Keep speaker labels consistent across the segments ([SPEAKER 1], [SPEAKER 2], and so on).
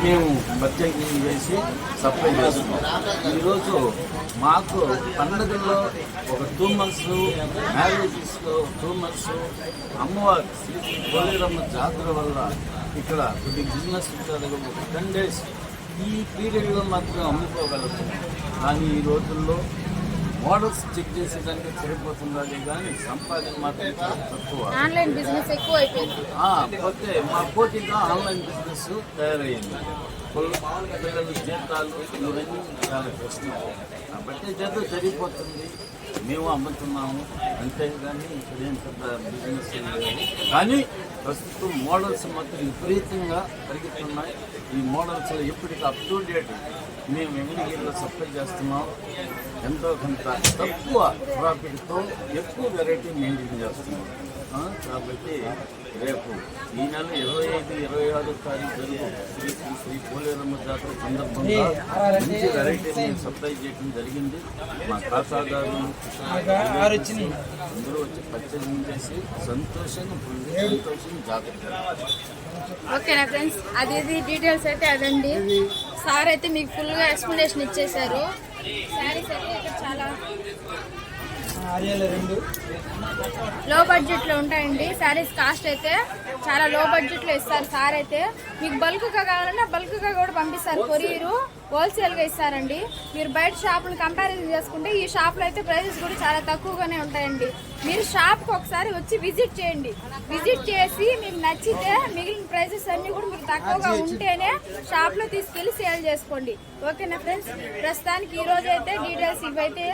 [SPEAKER 1] మేము బడ్జెటింగ్ చేసి సప్లై చేస్తున్నాం. ఈరోజు మాకు పండుగల్లో ఒక 2 months, మ్యారేజెస్లో 2 months, అమ్మవారి శ్రీ పోలేరమ్మ జాతర వల్ల ఇక్కడ కొద్ది బిజినెస్ ఉంటుంది. ఒక 10 days ఈ పీరియడ్లో మాత్రం అమ్ముకోగలుగుతున్నాం. కానీ ఈ రోజుల్లో మోడల్స్ చెక్ చేసేదానికి సరిపోతుందని కానీ సంపాదన మాత్రం చాలా తక్కువ.
[SPEAKER 2] ఆన్లైన్ బిజినెస్ ఎక్కువ అయిపోయింది.
[SPEAKER 1] పోతే మా పోటీగా ఆన్లైన్ బిజినెస్ తయారయ్యింది. పిల్లలు జీతాలు ఇవన్నీ చాలా కష్టం కాబట్టి జీతం సరిపోతుంది, మేము అమ్ముతున్నాము అంతేగాని ఇక్కడేం పెద్ద బిజినెస్ లేదు. కానీ ప్రస్తుతం మోడల్స్ మాత్రం విపరీతంగా పెరుగుతున్నాయి. ఈ మోడల్స్ ఎప్పటికీ అప్ టు డేట్ మేము వెంగళగిరిలో సప్లై చేస్తున్నాం. ఎంతో కొంత తక్కువ ప్రాఫిట్తో ఎక్కువ వెరైటీ మెయింటైన్ చేస్తున్నాం. కాబట్టి రేపు ఈ నెల 25, 26 తారీఖు జరుగు శ్రీ పోలేరమ్మ జాతర సందర్భంగా మంచి వెరైటీ మేము సప్లై చేయడం జరిగింది. మా ఖాతాదారులు అందరూ వచ్చి పర్చేసింగ్ చేసి సంతోషంగా జాతర.
[SPEAKER 2] ఓకేనా ఫ్రెండ్స్, అది డీటెయిల్స్ అయితే అదండి. సార్ అయితే మీకు ఫుల్గా ఎక్స్ప్లెనేషన్ ఇచ్చేశారు. శారీస్ అయితే ఇక్కడ చాలా లో బడ్జెట్లో ఉంటాయండి. శారీస్ కాస్ట్ అయితే చాలా లో బడ్జెట్లో ఇస్తారు. సార్ అయితే మీకు బల్క్గా కావాలన్నా బల్క్గా కూడా పంపిస్తారు. కొరియరు హోల్సేల్గా ఇస్తారండి. మీరు బయట షాపులు కంపారిజన్ చేసుకుంటే ఈ షాప్లో అయితే ప్రైజెస్ కూడా చాలా తక్కువగానే ఉంటాయండి. మీరు షాప్కి ఒకసారి వచ్చి విజిట్ చేయండి. విజిట్ చేసి మీకు నచ్చితే మిగిలిన ప్రైజెస్ అన్నీ కూడా మీకు తక్కువగా ఉంటేనే షాప్లో తీసుకెళ్ళి సేల్ చేసుకోండి. ఓకేనా ఫ్రెండ్స్, ప్రస్తుతానికి ఈ రోజు అయితే డీటెయిల్స్ ఇవైతే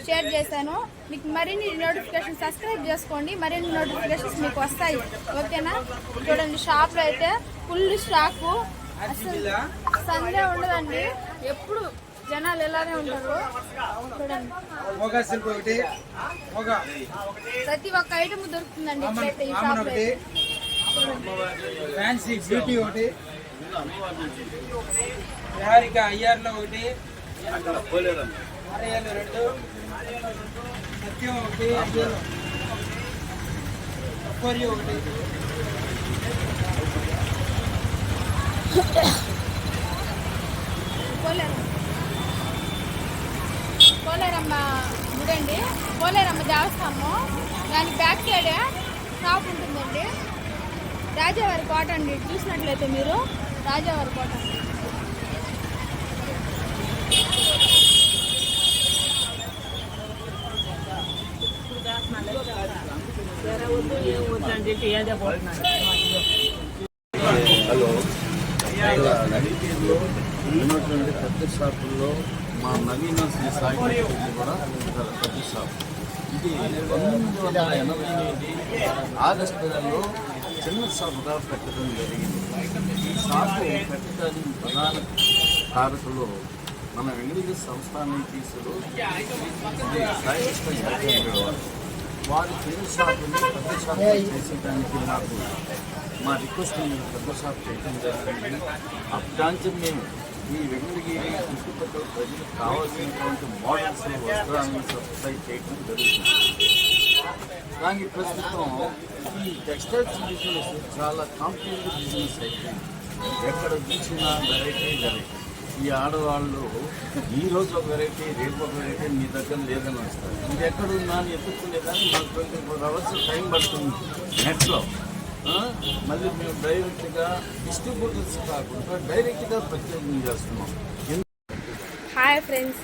[SPEAKER 2] షేర్ చేశాను. మీకు మరిన్ని నోటిఫికేషన్ సబ్స్క్రైబ్ చేసుకోండి, మరిన్ని నోటిఫికేషన్స్ మీకు వస్తాయి. ఓకేనా, చూడండి షాప్లో అయితే ఫుల్ స్టాకు, అసలు సందే ఉండదండి. ఎప్పుడు జనాలు ఎలానే ఉంటారు చూడండి. ప్రతి ఒక్క ఐటమ్ దొరుకుతుందండి ఇప్పుడైతే ఈ షాప్ లో.
[SPEAKER 3] ఫ్యాన్సీ బ్యూటీ ఒకటి, నిహారిక అయ్యార్లో ఒకటి, ఆర్యాలు 2, సత్యం ఒకటి, అక్వేరియో ఒకటి,
[SPEAKER 2] పోలేరమ్మ గుడి అండి. పోలేరమ్మ దేవస్థానం, దాని బ్యాక్ సైడే షాప్ ఉంటుందండి. రాజావారి కోట అండి. చూసినట్లయితే మీరు రాజావారి కోట.
[SPEAKER 1] హలో, నడిపేరులో ఉన్నటువంటి పెద్ద షాపుల్లో మా నవీన శ్రీ సాయి కూడా పెద్ద షాప్. ఇది 1988 ఆగస్టు నెలలో చిన్న షాపుగా పెట్టడం జరిగింది. ఈ షాపు పెట్టడానికి ప్రధాన కారకులు మన వెంగళగిరి సంస్థానాధీశులు సాయి వారి చిన్న షాపుని పెద్ద షాపు చేసేదానికి నాకు మా రిక్వెస్ట్ పెద్ద షాప్ చేయడం జరిగింది. అప్పటి మేము ఈ వెంగళగిరి చుట్టుపక్కల ప్రజలకు కావాల్సినటువంటి మోడల్స్ వస్త్రాలను సప్లై చేయడం జరుగుతుంది. కానీ ప్రస్తుతం ఈ టెక్స్టైల్స్ బిజినెస్ చాలా కాంపిటేటివ్ బిజినెస్ అయిపోయింది. ఎక్కడ చూసినా వెరైటీ. ఈ ఆడవాళ్ళు ఈ రోజు ఒక వెరైటీ, రేపు ఒక వెరైటీ మీ దగ్గర లేదని వస్తారు. మీరు ఎక్కడున్నా ఎత్తుకునేదాన్ని మాకు 24 hours టైం పడుతుంది నెట్లో. మళ్ళీ మేము డైరెక్ట్గా డిస్ట్రిబ్యూటర్స్ కాకుండా డైరెక్ట్గా పర్చేజింగ్ చేస్తున్నాం.
[SPEAKER 2] హాయ్ ఫ్రెండ్స్,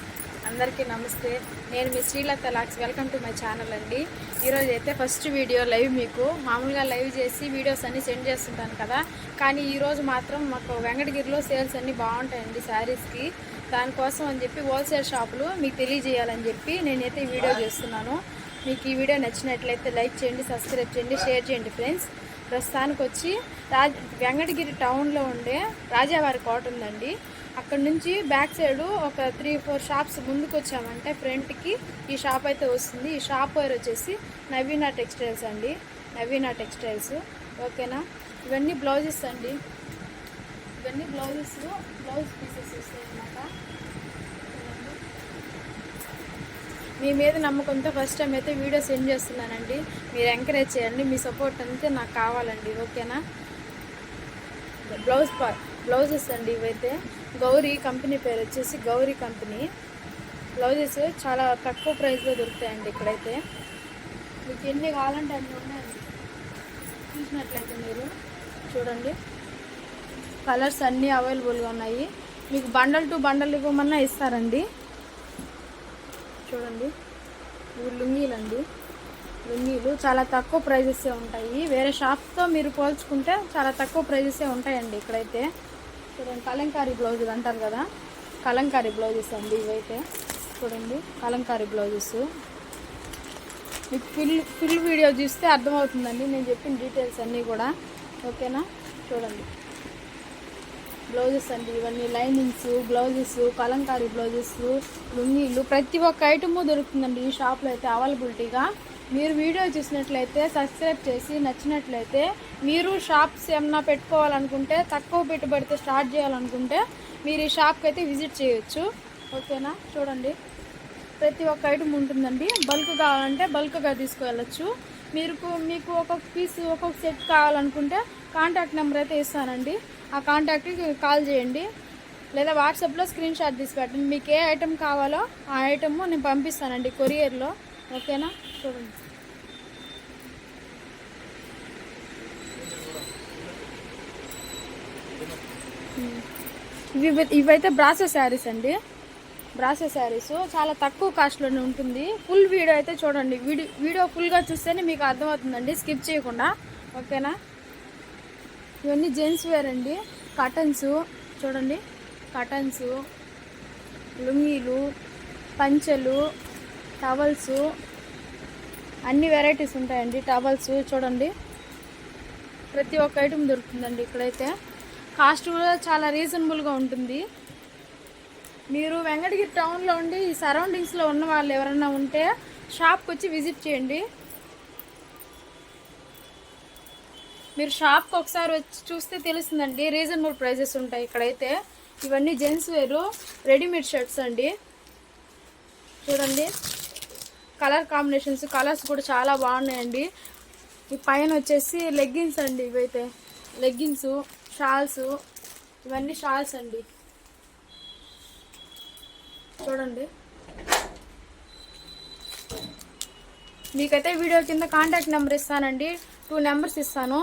[SPEAKER 2] అందరికీ నమస్తే. నేను మీ శ్రీలత లాక్స్. వెల్కమ్ టు మై ఛానల్ అండి. ఈరోజు అయితే ఫస్ట్ వీడియో లైవ్. మీకు మామూలుగా లైవ్ చేసి వీడియోస్ అన్నీ సెండ్ చేస్తుంటాను కదా, కానీ ఈరోజు మాత్రం మాకు వెంకటగిరిలో సేల్స్ అన్నీ బాగుంటాయండి శారీస్కి. దానికోసం అని చెప్పి హోల్సేల్ షాపులు మీకు తెలియజేయాలని చెప్పి నేనైతే ఈ వీడియో చేస్తున్నాను. మీకు ఈ వీడియో నచ్చినట్లయితే లైక్ చేయండి, సబ్స్క్రైబ్ చేయండి, షేర్ చేయండి ఫ్రెండ్స్. ప్రస్తుతానికి వచ్చి వెంకటగిరి టౌన్లో ఉండే రాజావారి కోట ఉందండి. అక్కడ నుంచి బ్యాక్ సైడ్ ఒక 3-4 షాప్స్ ముందుకు వచ్చామంటే ఫ్రంట్కి ఈ షాప్ అయితే వస్తుంది. ఈ షాప్ పేరు వచ్చేసి నవీన టెక్స్టైల్స్ అండి. నవీన టెక్స్టైల్స్. ఓకేనా, ఇవన్నీ బ్లౌజెస్ అండి. ఇవన్నీ బ్లౌజ్ పీసెస్ వస్తాయి అన్నమాట. మీ మీద నమ్మకంతో ఫస్ట్ టైం అయితే వీడియో సెండ్ చేస్తున్నానండి. మీరు ఎంకరేజ్ చేయండి, మీ సపోర్ట్ అంతే నాకు కావాలండి. ఓకేనా. బ్లౌజెస్ అండి ఇవైతే. గౌరీ కంపెనీ పేరు వచ్చేసి గౌరీ కంపెనీ. బ్లౌజెస్ చాలా తక్కువ ప్రైస్లో దొరుకుతాయండి ఇక్కడైతే. మీకు ఎన్ని కావాలంటే అన్ని ఉన్నాయండి. చూసినట్లయితే మీరు చూడండి, కలర్స్ అన్నీ అవైలబుల్గా ఉన్నాయి. మీకు బండల్ టు బండల్ ఇవ్వమన్నా ఇస్తారండి. చూడండి, ఇవి లుంగీలండి. లుంగీలు చాలా తక్కువ ప్రైజెసే ఉంటాయి. వేరే షాప్తో మీరు పోల్చుకుంటే చాలా తక్కువ ప్రైజెసే ఉంటాయండి ఇక్కడైతే. చూడండి, కలంకారీ బ్లౌజులు అంటారు కదా, కలంకారీ బ్లౌజెస్ అండి ఇవైతే. చూడండి, కలంకారీ బ్లౌజెస్. మీకు ఫుల్ వీడియో చూస్తే అర్థమవుతుందండి నేను చెప్పిన డీటెయిల్స్ అన్నీ కూడా. ఓకేనా. చూడండి, బ్లౌజెస్ అండి ఇవన్నీ. లైనింగ్స్, బ్లౌజెస్, కలంకారీ బ్లౌజెస్, లుంగీలు, ప్రతి ఒక్క ఐటము దొరుకుతుందండి ఈ షాప్లో అయితే అవైలబిలిటీగా. మీరు వీడియో చూసినట్లయితే సబ్స్క్రైబ్ చేసి నచ్చినట్లయితే మీరు షాప్స్ ఏమన్నా పెట్టుకోవాలనుకుంటే, తక్కువ పెట్టుబడితో స్టార్ట్ చేయాలనుకుంటే మీరు ఈ షాప్కి అయితే విజిట్ చేయొచ్చు. ఓకేనా. చూడండి, ప్రతి ఒక్క ఐటమ్ ఉంటుందండి. బల్క్ కావాలంటే బల్క్గా తీసుకువెళ్ళచ్చు. మీకు ఒక్కొక్క పీస్ ఒక్కొక్క సెట్ కావాలనుకుంటే కాంటాక్ట్ నెంబర్ అయితే ఇస్తానండి. ఆ కాంటాక్ట్కి కాల్ చేయండి, లేదా వాట్సాప్లో స్క్రీన్ షాట్ తీసి పెట్టండి. మీకు ఏ ఐటెం కావాలో ఆ ఐటమ్ నేను పంపిస్తానండి కొరియర్లో. ఓకేనా. చూడండి, ఇవైతే బ్రాసో శారీస్ అండి. బ్రాసో శారీస్ చాలా తక్కువ కాస్ట్లోనే ఉంటుంది. ఫుల్ వీడియో అయితే చూడండి. వీడియో ఫుల్గా చూస్తేనే మీకు అర్థమవుతుందండి, స్కిప్ చేయకుండా. ఓకేనా. ఇవన్నీ జెంట్స్ వేర్ అండి. కటన్స్ చూడండి, కటన్స్, లుంగీలు, పంచెలు, టవల్స్, అన్ని వెరైటీస్ ఉంటాయండి. టవల్స్ చూడండి, ప్రతి ఒక్క ఐటమ్ దొరుకుతుందండి ఇక్కడైతే. కాస్ట్ కూడా చాలా రీజనబుల్గా ఉంటుంది. మీరు వెంకటగిరి టౌన్లో ఉండి ఈ సరౌండింగ్స్లో ఉన్న వాళ్ళు ఎవరైనా ఉంటే షాప్కి వచ్చి విజిట్ చేయండి. మీరు షాప్కి ఒకసారి వచ్చి చూస్తే తెలుస్తుందండి, రీజనబుల్ ప్రైజెస్ ఉంటాయి ఇక్కడైతే. ఇవన్నీ జెంట్స్ వేరు రెడీమేడ్ షర్ట్స్ అండి. చూడండి, కలర్ కాంబినేషన్స్, కలర్స్ కూడా చాలా బాగున్నాయండి. ఈ పైన వచ్చేసి లెగ్గిన్స్ అండి ఇవైతే. లెగ్గిన్స్, షాల్స్, ఇవన్నీ షాల్స్ అండి. చూడండి, మీకైతే వీడియో కింద కాంటాక్ట్ నెంబర్ ఇస్తానండి. 2 నెంబర్స్ ఇస్తాను.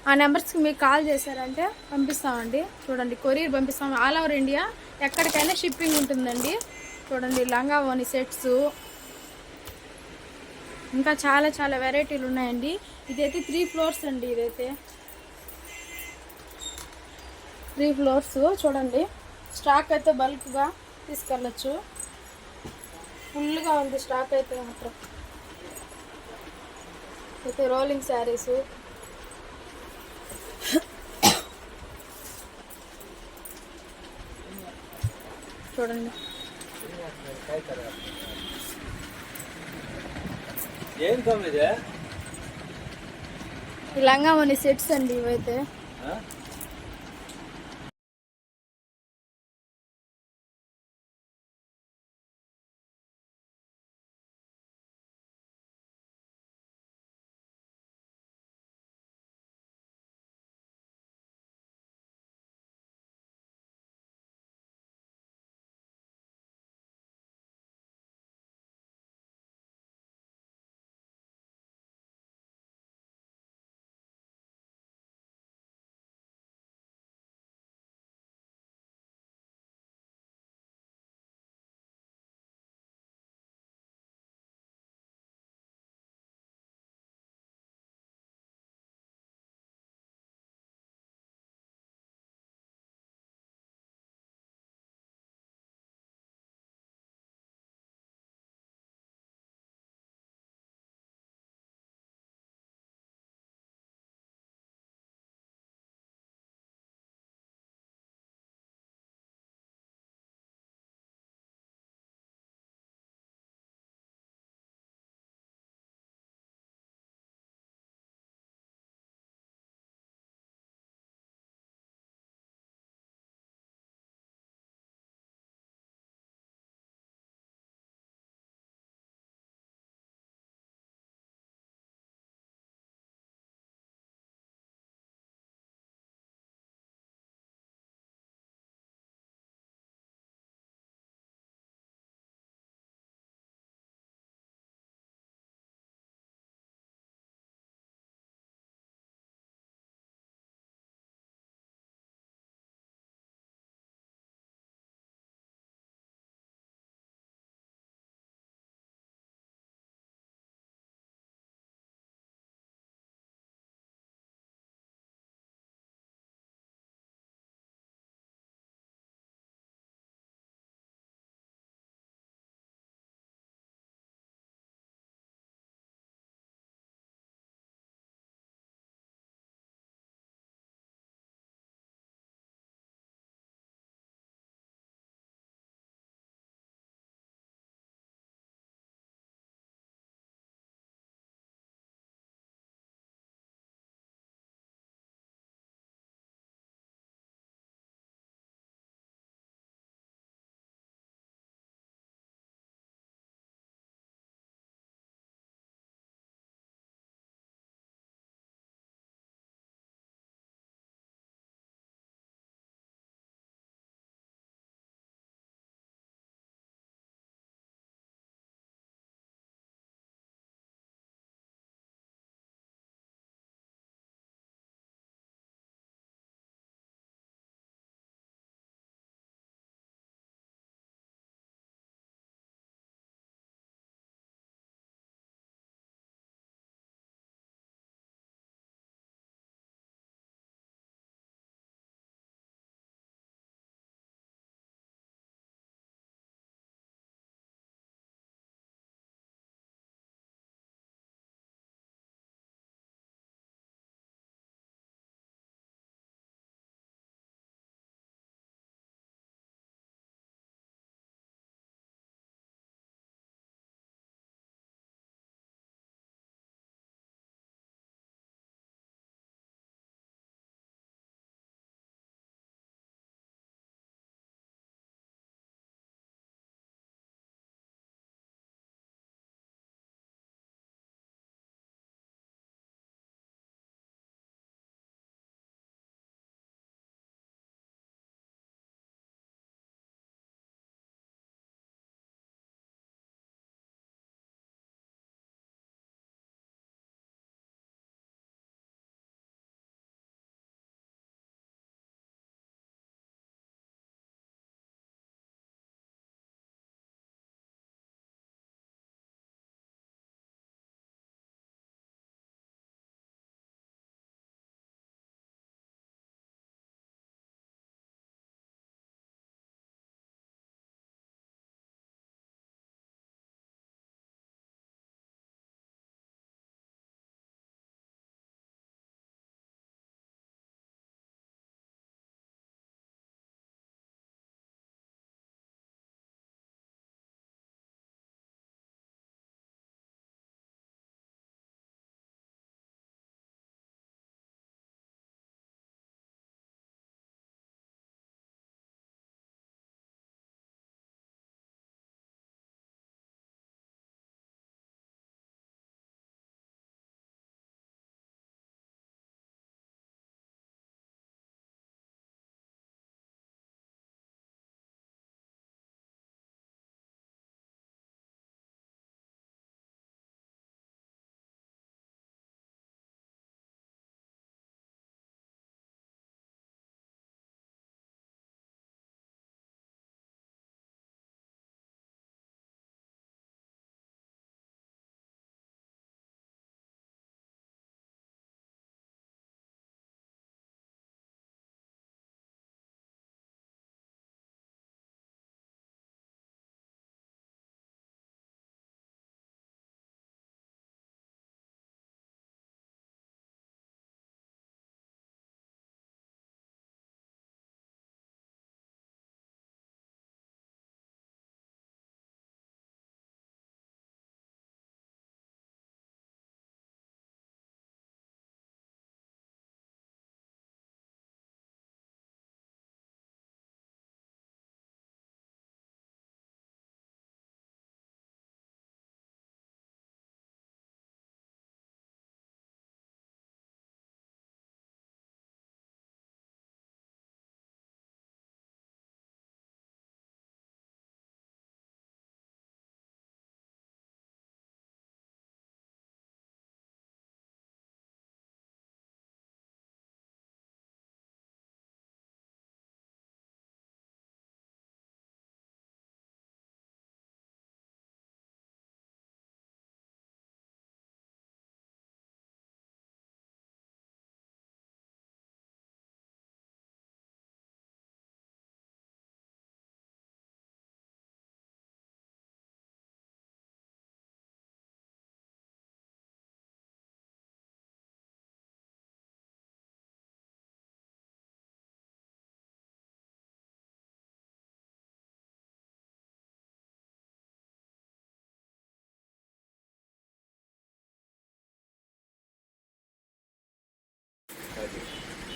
[SPEAKER 2] ఆ నెంబర్స్కి మీకు కాల్ చేశారంటే పంపిస్తామండి. చూడండి, కొరియర్ పంపిస్తాము. ఆల్ ఓవర్ ఇండియా ఎక్కడికైనా షిప్పింగ్ ఉంటుందండి. చూడండి, లంగా ఓని సెట్స్, ఇంకా చాలా చాలా వెరైటీలు ఉన్నాయండి. ఇదైతే 3 ఫ్లోర్స్ అండి. ఇదైతే 3 ఫ్లోర్స్. చూడండి, స్టాక్ అయితే బల్క్గా తీసుకెళ్ళచ్చు. ఫుల్గా ఉంది స్టాక్ అయితే మాత్రం. అయితే రోలింగ్ శారీస్, చూడండి, ఈ లంగా ఓని సెట్స్ అండి ఇవైతే.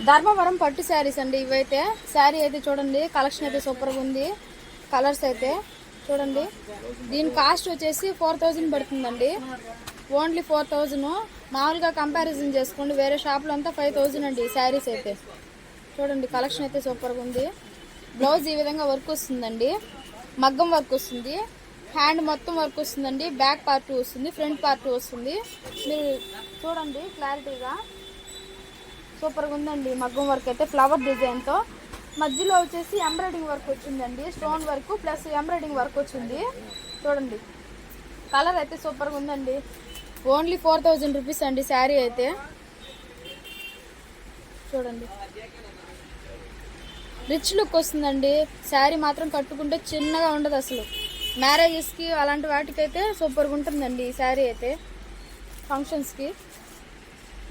[SPEAKER 2] ధర్మవరం పట్టు శారీస్ అండి ఇవైతే. శారీ అయితే చూడండి, కలెక్షన్ అయితే సూపర్గా ఉంది. కలర్స్ అయితే చూడండి. దీని కాస్ట్ వచ్చేసి 4000 పడుతుందండి, ఓన్లీ 4000. మామూలుగా కంపారిజన్ చేసుకోండి, వేరే షాప్లో అంతా 5000 అండి ఈ శారీస్ అయితే. చూడండి కలెక్షన్ అయితే సూపర్గా ఉంది. బ్లౌజ్ ఈ విధంగా వర్క్ వస్తుందండి, మగ్గం వర్క్ వస్తుంది, హ్యాండ్ మొత్తం వర్క్ వస్తుందండి, బ్యాక్ పార్ట్ వస్తుంది, ఫ్రంట్ పార్ట్ వస్తుంది. మీరు చూడండి క్లారిటీగా సూపర్గా ఉందండి. మగ్గం వర్క్ అయితే ఫ్లవర్ డిజైన్తో, మధ్యలో వచ్చేసి ఎంబ్రాయిడింగ్ వర్క్ వచ్చిందండి, stone work plus embroidering work వచ్చింది. చూడండి కలర్ అయితే సూపర్గా ఉందండి. ఓన్లీ 4000 రూపీస్ అండి శారీ అయితే. చూడండి రిచ్ లుక్ వస్తుందండి. శారీ మాత్రం కట్టుకుంటే చిన్నగా ఉండదు అసలు. మ్యారేజెస్కి అలాంటి వాటికైతే సూపర్గా ఉంటుందండి ఈ శారీ అయితే, ఫంక్షన్స్కి.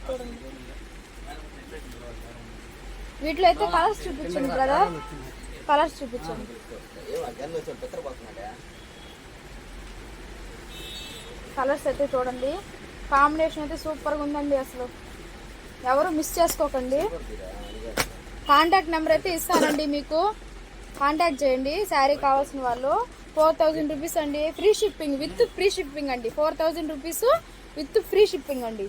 [SPEAKER 2] చూడండి వీటిలో అయితే కలర్స్ చూపించండి బ్రదర్, కలర్స్ చూపించండి. కలర్స్ అయితే చూడండి, కాంబినేషన్ అయితే సూపర్గా ఉందండి అసలు. ఎవరు మిస్ చేసుకోకండి. కాంటాక్ట్ నెంబర్ అయితే ఇస్తానండి, మీకు కాంటాక్ట్ చేయండి శారీ కావాల్సిన వాళ్ళు. 4000 రూపీస్ అండి, free shipping with free shipping అండి. 4000 రూపీస్ విత్ ఫ్రీ షిప్పింగ్ అండి.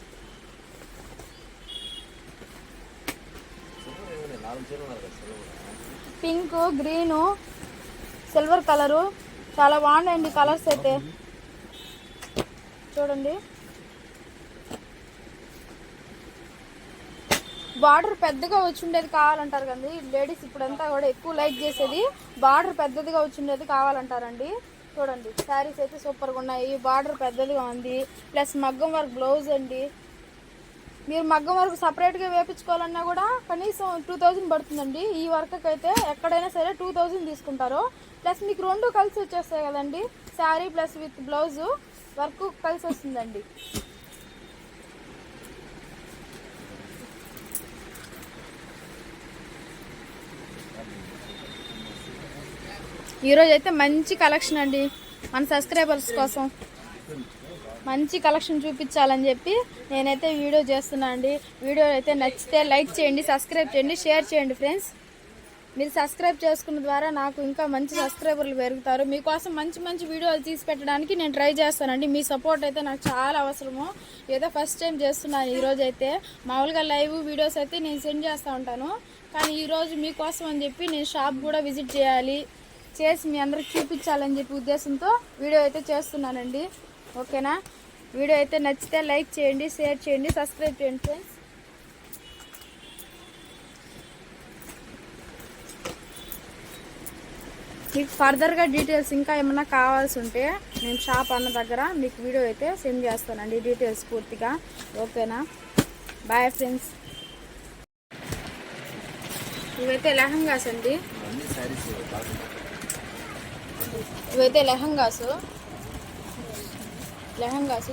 [SPEAKER 2] పింక్, గ్రీను, సిల్వర్ కలరు చాలా బాగున్నాయండి కలర్స్ అయితే. చూడండి బార్డర్ పెద్దగా వచ్చి ఉండేది కావాలంటారు కదండి లేడీస్, ఇప్పుడంతా కూడా ఎక్కువ లైక్ చేసేది బార్డర్ పెద్దదిగా వచ్చి ఉండేది కావాలంటారండి. చూడండి శారీస్ అయితే సూపర్గా ఉన్నాయి, బార్డర్ పెద్దదిగా ఉంది, ప్లస్ మగ్గం వర్క్ బ్లౌజ్ అండి. మీరు మగ్గం వర్క్ సపరేట్గా వేయించుకోవాలన్నా కూడా కనీసం 2000 పడుతుందండి. ఈ వర్క్కి అయితే ఎక్కడైనా సరే 2000 తీసుకుంటారు. ప్లస్ మీకు రెండు కలిసి వచ్చేస్తాయి కదండి, sari plus with blouse work కలిసి వస్తుందండి. ఈరోజు అయితే మంచి కలెక్షన్ అండి, మన సబ్స్క్రైబర్స్ కోసం మంచి కలెక్షన్ చూపించాలని చెప్పి నేనైతే వీడియో చేస్తున్నా అండి. వీడియో అయితే నచ్చితే లైక్ చేయండి, సబ్స్క్రైబ్ చేయండి, షేర్ చేయండి ఫ్రెండ్స్. మీరు సబ్స్క్రైబ్ చేసుకున్న ద్వారా నాకు ఇంకా మంచి సబ్స్క్రైబర్లు పెరుగుతారు. మీకోసం మంచి మంచి వీడియోలు తీసి పెట్టడానికి నేను ట్రై చేస్తానండి. మీ సపోర్ట్ అయితే నాకు చాలా అవసరము. ఏదో ఫస్ట్ టైం చేస్తున్నాను ఈరోజు అయితే. మామూలుగా లైవ్ వీడియోస్ అయితే నేను సెండ్ చేస్తూ ఉంటాను, కానీ ఈరోజు మీకోసం అని చెప్పి నేను షాప్ కూడా విజిట్ చేయాలి, చేసి మీ అందరికి చూపించాలని చెప్పి ఉద్దేశంతో వీడియో అయితే చేస్తున్నానండి. ఓకేనా? వీడియో అయితే నచ్చితే లైక్ చేయండి, షేర్ చేయండి, సబ్స్క్రైబ్ చేయండి ఫ్రెండ్స్. మీకు ఫర్దర్గా డీటెయిల్స్ ఇంకా ఏమైనా కావాల్సి ఉంటే నేను షాప్ అన్న దగ్గర మీకు వీడియో అయితే సెండ్ చేస్తానండి, డీటెయిల్స్ పూర్తిగా. ఓకేనా? Bye friends. ఇవైతే లెహంగాస్ అండి, ఇవైతే లెహంగాస్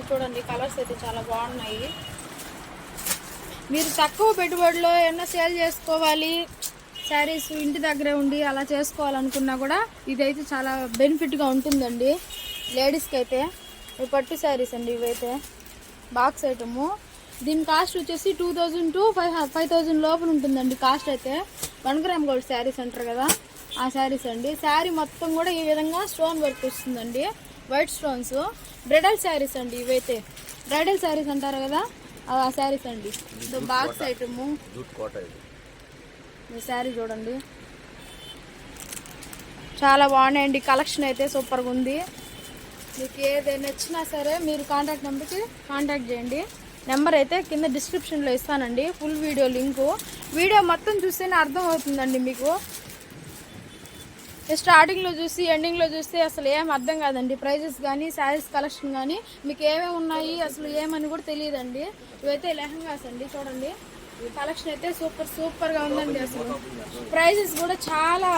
[SPEAKER 2] చూడండి కలర్స్ అయితే చాలా బాగున్నాయి. మీరు తక్కువ పెట్టుబడిలో ఏమన్నా సేల్ చేసుకోవాలి, శారీస్ ఇంటి దగ్గరే ఉండి అలా చేసుకోవాలనుకున్నా కూడా ఇదైతే చాలా బెనిఫిట్గా ఉంటుందండి లేడీస్కి అయితే. ఇవి పట్టు శారీస్ అండి, ఇవైతే బాక్స్ ఐటము. దీని కాస్ట్ వచ్చేసి 2000 to 5000 లోపల ఉంటుందండి కాస్ట్ అయితే. 1 గ్రామ్ గోల్డ్ శారీస్ అంటారు కదా, ఆ శారీస్ అండి. శారీ మొత్తం కూడా ఈ విధంగా స్టోన్ వర్క్ వస్తుందండి, వైట్ స్టోన్స్. బ్రైడల్ శారీస్ అండి ఇవైతే, బ్రైడల్ శారీస్ అంటారు కదా ఆ శారీస్ అండి. ఇది బాక్స్ ఐటము. ఈ శారీ చూడండి చాలా బాగున్నాయండి, కలెక్షన్ అయితే సూపర్గా ఉంది. మీకు ఏదైనా నచ్చినా సరే మీరు కాంటాక్ట్ నెంబర్కి కాంటాక్ట్ చేయండి. నెంబర్ అయితే కింద డిస్క్రిప్షన్లో ఇస్తానండి, ఫుల్ వీడియో లింకు. వీడియో మొత్తం చూస్తేనే అర్థం అవుతుందండి మీకు. స్టార్టింగ్లో చూసి ఎండింగ్లో చూస్తే అసలు ఏం అర్థం కాదండి. ప్రైజెస్ కానీ శారీస్ కలెక్షన్ కానీ మీకు ఏమేమి ఉన్నాయి అసలు ఏమని కూడా తెలియదండి. ఇవైతే లెహంగాస్ అండి, చూడండి కలెక్షన్ అయితే సూపర్గా ఉందండి. అసలు ప్రైజెస్ కూడా చాలా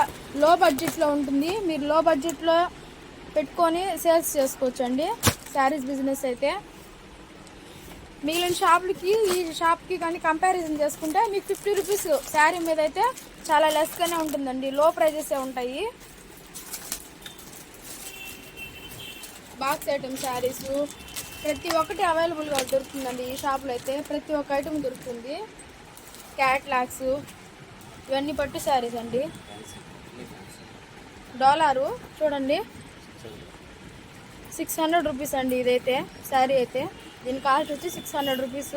[SPEAKER 2] లో బడ్జెట్లో ఉంటుంది. మీరు లో బడ్జెట్లో పెట్టుకొని సేల్స్ చేసుకోవచ్చు అండి శారీస్ బిజినెస్ అయితే. మిగిలిన షాపులకి ఈ షాప్కి కానీ కంపారిజన్ చేసుకుంటే మీకు 50 రూపీస్ శారీ మీద అయితే చాలా లెస్గానే ఉంటుందండి, లో ప్రైజెసే ఉంటాయి. బాక్స్ ఐటమ్ శారీస్ ప్రతి ఒక్కటి అవైలబుల్గా దొరుకుతుందండి ఈ షాప్లో అయితే. ప్రతి ఒక్క ఐటమ్ దొరుకుతుంది. క్యాట్లాక్స్ ఇవన్నీ పట్టు శారీస్ అండి. డాలరు చూడండి 600 రూపీస్ అండి. ఇదైతే శారీ అయితే దీని కాస్ట్ వచ్చి 600 రూపీస్.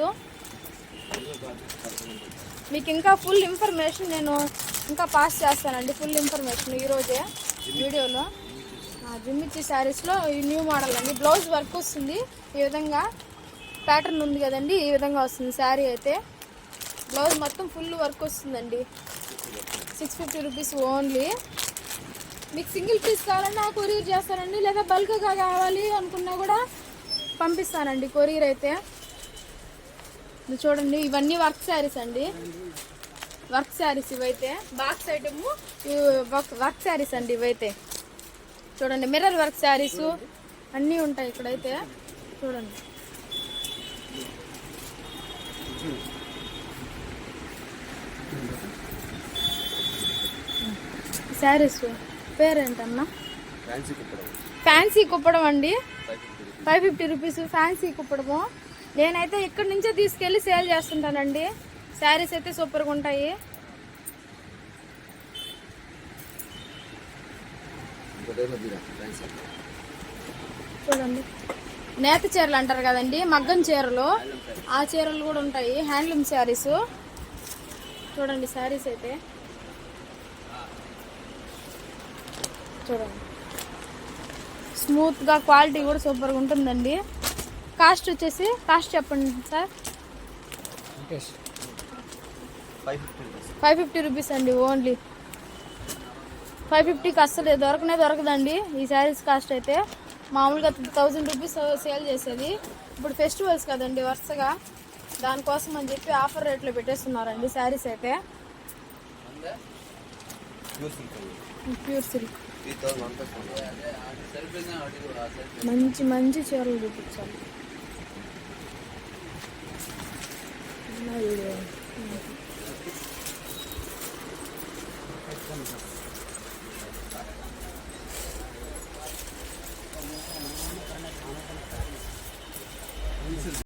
[SPEAKER 2] మీకు ఇంకా ఫుల్ ఇన్ఫర్మేషన్ నేను ఇంకా పాస్ చేస్తానండి. ఫుల్ ఇన్ఫర్మేషన్ ఈరోజే వీడియోలో. జిమ్మిచ్చి శారీస్లో ఈ న్యూ మోడల్ అండి. బ్లౌజ్ వర్క్ వస్తుంది, ఈ విధంగా ప్యాటర్న్ ఉంది కదండి, ఈ విధంగా వస్తుంది శారీ అయితే. బ్లౌజ్ మొత్తం ఫుల్ వర్క్ వస్తుందండి. 650 రూపీస్ ఓన్లీ. మీకు సింగిల్ పీస్ కావాలన్నా కొరియర్ చేస్తానండి, లేదా బల్క్గా కావాలి అనుకున్నా కూడా పంపిస్తానండి కొరియర్ అయితే. ఇది చూడండి, ఇవన్నీ వర్క్ శారీస్ అండి. వర్క్ శారీస్ ఇవైతే బాక్స్ ఐటమ్ వర్క్ శారీస్ అండి. ఇవైతే చూడండి మిర్రర్ వర్క్ శారీస్ అన్నీ ఉంటాయి ఇక్కడైతే. చూడండి శారీస్ పేరేంటన్నా? ఫ్యాన్సీ కుప్పడం అండి. 550 రూపీస్ ఫ్యాన్సీ కుప్పడము. నేనైతే ఇక్కడి నుంచే తీసుకెళ్ళి సేల్ చేస్తుంటానండి. శారీస్ అయితే సూపర్గా ఉంటాయి. చూడండి నేత చీరలు అంటారు కదండి, మగ్గం చీరలు, ఆ చీరలు కూడా ఉంటాయి. హ్యాండ్లూమ్ శారీస్ చూడండి. శారీస్ అయితే చూడండి స్మూత్గా, క్వాలిటీ కూడా సూపర్గా ఉంటుందండి. కాస్ట్ వచ్చేసి కాస్ట్ చెప్పండి సార్. 550 రూపీస్ అండి ఓన్లీ. 550కి అస్సలు దొరకదండి ఈ శారీస్ కాస్ట్ అయితే. మామూలుగా 1000 రూపీస్ సేల్ చేసేది. ఇప్పుడు ఫెస్టివల్స్ కదండి వరుసగా, దానికోసం అని చెప్పి ఆఫర్ రేట్లో పెట్టేస్తున్నారండి శారీస్ అయితే. ప్యూర్ సిల్క్ మంచి మంచి చీరలు చూపించాలి. వీడియో